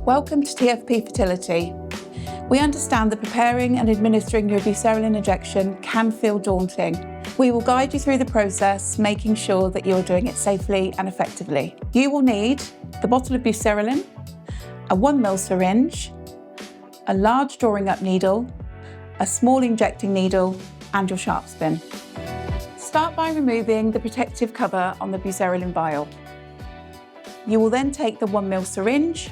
Welcome to TFP Fertility. We understand that preparing and administering your Buserelin injection can feel daunting. We will guide you through the process, making sure that you're doing it safely and effectively. You will need the bottle of Buserelin, a 1 ml syringe, a large drawing up needle, a small injecting needle, and your sharp spin. Start by removing the protective cover on the Buserelin vial. You will then take the 1 ml syringe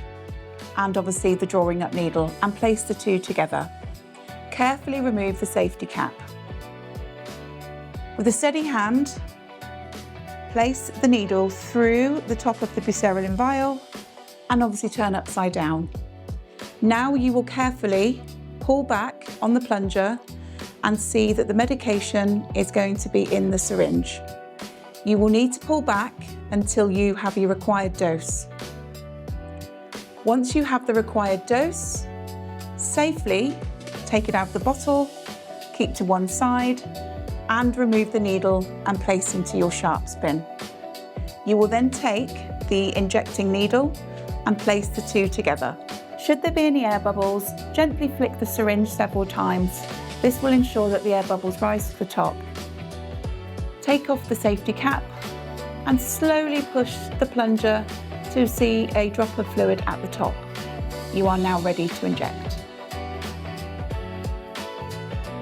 and obviously the drawing up needle and place the two together. Carefully remove the safety cap. With a steady hand, place the needle through the top of the Buserelin vial and obviously turn upside down. Now you will carefully pull back on the plunger and see that the medication is going to be in the syringe. You will need to pull back until you have your required dose. Once you have the required dose, safely take it out of the bottle, keep to one side, and remove the needle and place into your sharp spin. You will then take the injecting needle and place the two together. Should there be any air bubbles, gently flick the syringe several times. This will ensure that the air bubbles rise to the top. Take off the safety cap and slowly push the plunger to see a drop of fluid at the top. You are now ready to inject.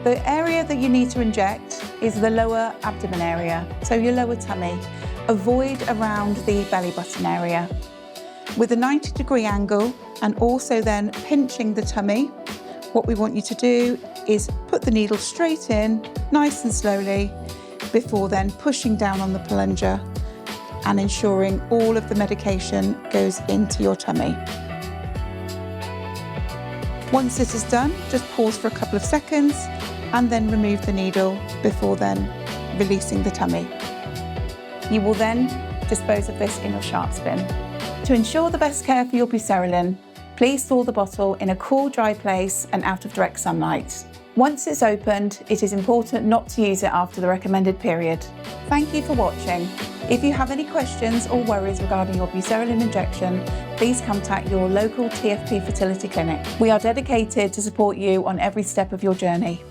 The area that you need to inject is the lower abdomen area, so your lower tummy. Avoid around the belly button area. With a 90-degree angle and also then pinching the tummy, what we want you to do is put the needle straight in, nice and slowly, before then pushing down on the plunger and ensuring all of the medication goes into your tummy. Once this is done, just pause for a couple of seconds and then remove the needle before then releasing the tummy. You will then dispose of this in your sharp spin. To ensure the best care for your Buserelin, please store the bottle in a cool, dry place and out of direct sunlight. Once it's opened, it is important not to use it after the recommended period. Thank you for watching. If you have any questions or worries regarding your Buserelin injection, please contact your local TFP Fertility clinic. We are dedicated to support you on every step of your journey.